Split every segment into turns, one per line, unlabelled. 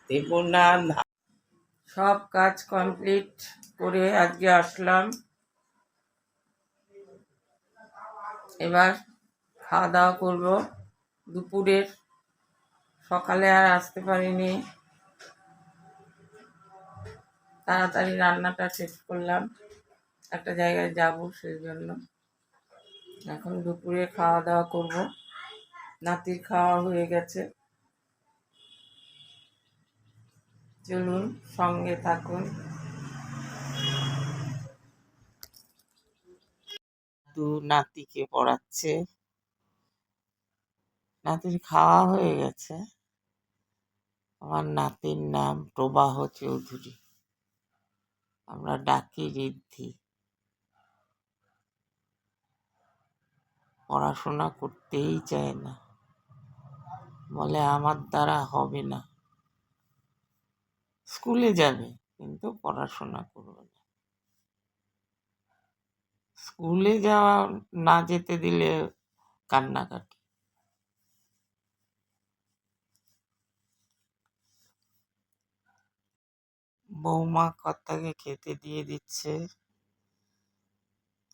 দেব না। সব কাজ কমপ্লিট করে আজকে আসলাম। এবার খাওয়া দাওয়া করবো দুপুরের। সকালে আর আসতে পারিনি, তাড়াতাড়ি রান্নাটা শেষ করলাম, একটা জায়গায় যাব সেই জন্য। এখন দুপুরে খাওয়া দাওয়া করব। নাতির খাওয়া হয়ে গেছে। চলুন সঙ্গে থাকুন। নাতিকে পড়াচ্ছে। নাতির খাওয়া হয়ে গেছে। আমার নাতির নাম প্রবাহ চৌধুরী, আমরা ডাকি ঋদ্ধি। পড়াশোনা করতেই চায় না, বলে আমার দ্বারা হবে না। স্কুলে যাবে কিন্তু পড়াশোনা করবে না। স্কুলে যাওয়া না যেতে দিলে কান্নাকাটি। বৌমা কর্তাকে খেতে দিয়ে দিচ্ছে,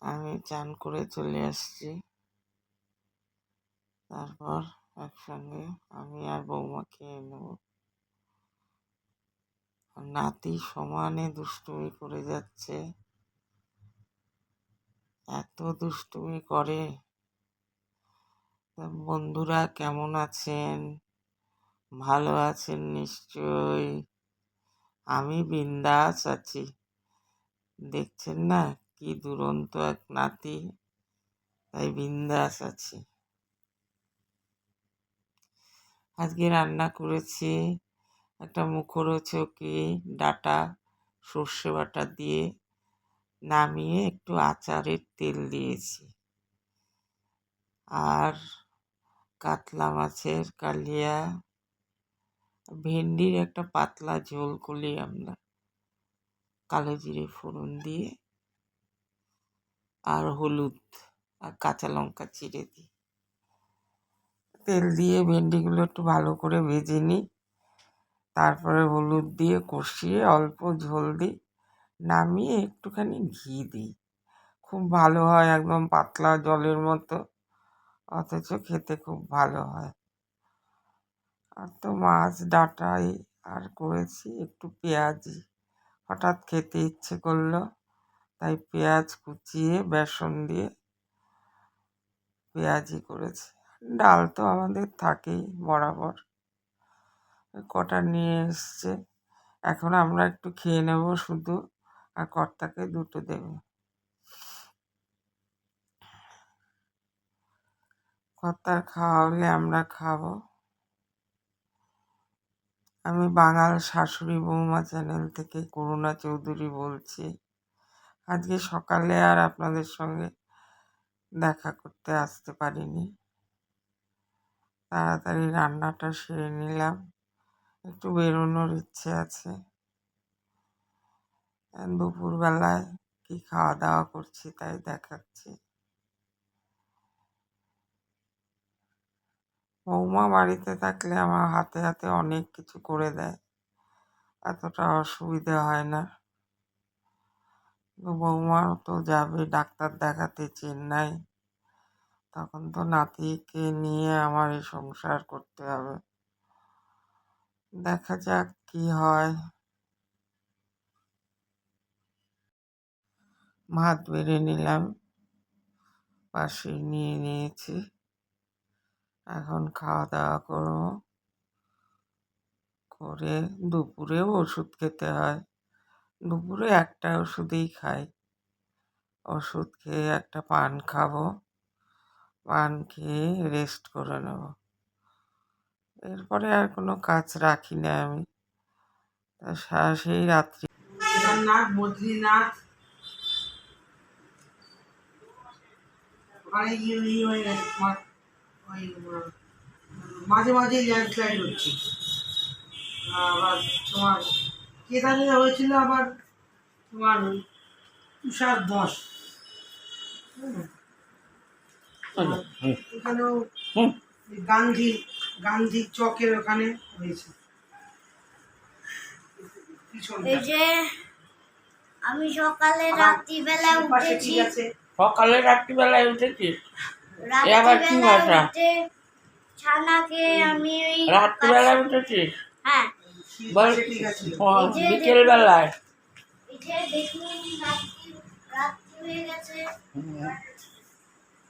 আমি চান করে চলে আসছি। তারপর একসঙ্গে আমি আর বৌমা খেয়ে নেব। নাতি সমানে দুষ্টুমি করে যাচ্ছে, এত দুষ্টুমি করে। বন্ধুরা কেমন আছেন? ভালো আছেন নিশ্চয়ই। আমি বিন্দাস আছি। দেখছেন না কি দুরন্ত এক নাতি, তাই বিন্দাস আছি। আজকে রান্না করেছি একটা মুখরোচকি ডাঁটা সর্ষে বাটা দিয়ে, নামিয়ে একটু আচারের তেল দিয়েছি। আর কাতলা মাছের কালিয়া, ভেন্ডির একটা পাতলা ঝোল করি আমরা, কালো জিরে ফোড়ন দিয়ে, আর হলুদ আর কাঁচা লঙ্কা চিড়ে দিই। তেল দিয়ে ভেন্ডিগুলো একটু ভালো করে ভেজে নিই, তারপরে হলুদ দিয়ে কষিয়ে অল্প ঝোল দিই, নামিয়ে একটুখানি ঘি দিই। খুব ভালো হয়, একদম পাতলা জলের মতো, অথচ খেতে খুব ভালো হয়। আর তো মাছ ডাঁটাই আর করেছি একটু পেঁয়াজি, হঠাৎ খেতে ইচ্ছে করলো তাই পেঁয়াজ কুচিয়ে বেসন দিয়ে পেঁয়াজি করেছি। ডাল তো আমাদের থাকেই বরাবর, কটা নিয়ে এসছে। এখন আমরা একটু খেয়ে নেব শুধু, আর কর্তাকে দুটো দেবে। কর্তার খাওয়া হলে আমরা খাবো। আমি বাঙাল শাশুড়ি বৌমা চ্যানেল থেকে করুণা চৌধুরী বলছি। আজকে সকালে আর আপনাদের সঙ্গে দেখা করতে আসতে পারিনি, তাড়াতাড়ি রান্নাটা সেরে নিলাম, একটু বেরোনোর ইচ্ছে আছে। দুপুরবেলায় কি খাওয়া দাওয়া করছি তাই দেখাচ্ছি। বৌমা বাড়িতে থাকলে আমার হাতে হাতে অনেক কিছু করে দেয়, এতটা অসুবিধে হয় না। বৌমাও তো যাবে ডাক্তার দেখাতে চেন্নাই, তখন তো নাতিকে নিয়ে আমার এই সংসার করতে হবে। দেখা যাক কি হয়। ভাত বেড়ে নিলাম, পাশে নিয়ে নিয়েছি, এখন খাওয়া দাওয়া করবো। করে দুপুরেও ওষুধ খেতে হয়, দুপুরে একটা ওষুধেই খাই। ওষুধ খেয়ে একটা পান খাবো, পান খেয়ে রেস্ট করে নেব। এরপরে আর কোনো কাজ রাখি না আমি। সেই রাত্রি কেদারনাথ বদ্রীনাথ ওখানে গিয়ে হয়ে গেছে মাঝে মাঝে ল্যান্ডস্লাইড হচ্ছে। আবার তোমার কেদারে হয়েছিল, আবার তোমার তুষার ধস, এখানেও গান্ধী
গান্ধী চকের ওখানে হয়েছে। এই যে আমি সকালে রাত্রিবেলা উঠেছি।
সকালে রাত্রিবেলায় উঠেছিস? আবার কি
রাত্রিবেলা
ভাষা?
উঠে ছানাকে আমি ওই
রাত্রিবেলায় উঠেছিস?
হ্যাঁ
বল বিকেল বেলায়।
এই যে দেখুন রাত্রি হয়ে গেছে।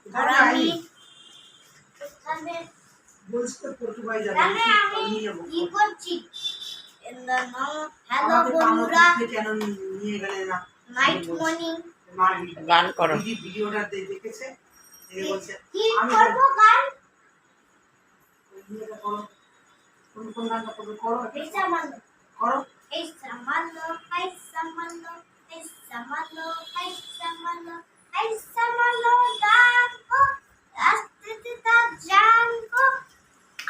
আর আমি এখানে কি করছি? হ্যালো বন্ধুরা, নাইট মর্নিং।
গান করো।
ভিডিওটা দেখেছে, কি করবো গান? কোন গানটা করবে? করো এই সামান্য, করো এই সামান্য, এই সামান্য, এই সামান্য, এই সামান্য, এই সামান্য গান কো আস্তে তা জান কো।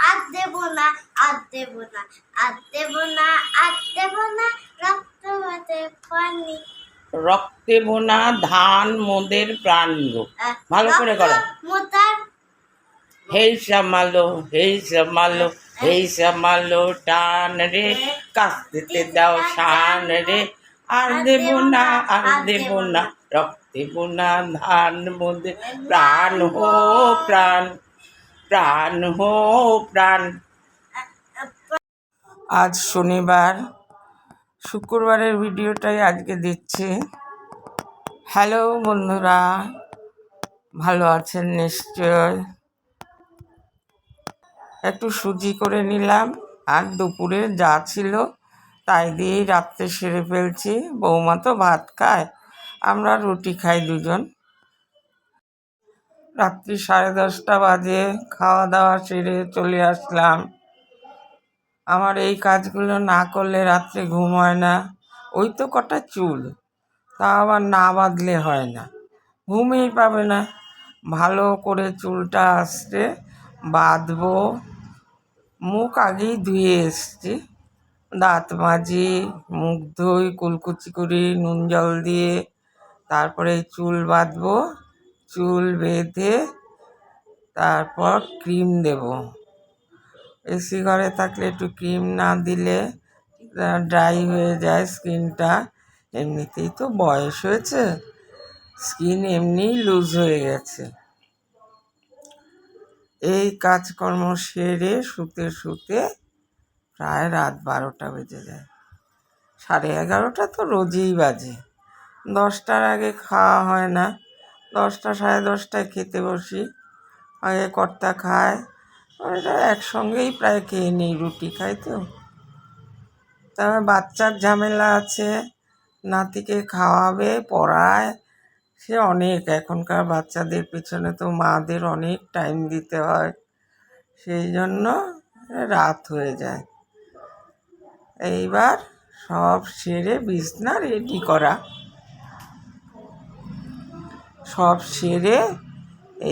আর দেব না, আর দেব না, আর দেব না, আর দেব না, রক্ত হতে পানি।
রক্তে বোনা ধান মোদের প্রাণ গো। ভালো করে করো।
মোতার
হেই সামালো, হেই সামালো, হেই সামালো টান রে, কাস্তে দাও শান রে। আর দেব না, আর দেব না, রক্তে বোনা ধান মোদের প্রাণ হো প্রাণ, প্রাণ হো প্রাণ। আজ শনিবার, শুক্রবারের ভিডিওটাই আজকে দিচ্ছি। হ্যালো বন্ধুরা, ভালো আছেন নিশ্চয়। একটু সুজি করে নিলাম, আর দুপুরে যা ছিল তাই দিয়েই রাত্রে সেরে ফেলছি। বৌমা তো ভাত খায়, আমরা রুটি খাই দুজন। রাত্রি 10:30 বাজে খাওয়া দাওয়া সেরে চলে আসলাম। আমার এই কাজগুলো না করলে রাত্রে ঘুম হয় না। ওই তো কটা চুল, তা আবার না বাঁধলে হয় না, ঘুমই পাবে না। ভালো করে চুলটা আস্তে বাঁধবো। মুখ আগেই ধুয়ে এসছি, দাঁত মাজি, মুখ ধুই, কুলকুচি করি নুন জল দিয়ে, তারপরে চুল বাঁধবো। চুল বেঁধে তারপর ক্রিম দেব। এসি ঘরে থাকলে একটু ক্রিম না দিলে ড্রাই হয়ে যায় স্কিনটা। এমনিতেই তো বয়স হয়েছে, স্কিন এমনিই লুজ হয়ে গেছে। এই কাজকর্ম সেরে শুতে শুতে প্রায় রাত 12টা বেজে যায়। 11:30 তো রোজই বাজে। 10টার আগে খাওয়া হয় না। 10টা 10:30টায় খেতে বসি। আগে কর্তা খায়, ওটা একসঙ্গেই প্রায় খেয়ে নিই, রুটি খাই তো। তবে বাচ্চার ঝামেলা আছে, নাতিকে খাওয়াবে, পড়ায়, সে অনেক। এখনকার বাচ্চাদের পেছনে তো মাদের অনেক টাইম দিতে হয়, সেই জন্য রাত হয়ে যায়। এইবার সব সেরে বিছনা রেডি করা, সব সেরে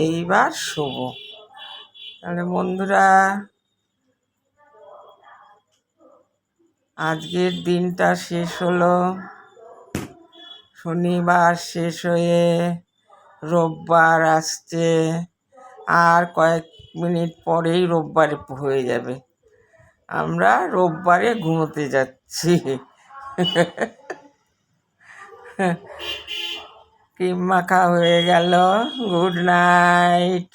এইবার শোবো। তাহলে বন্ধুরা, আজকের দিনটা শেষ হলো। শনিবার শেষ হয়ে রোববার আসছে, আর কয়েক মিনিট পরেই রোববার হয়ে যাবে। আমরা রোববারে ঘুমোতে যাচ্ছি। ক্রিম মাখা হয়ে গেল। Good night.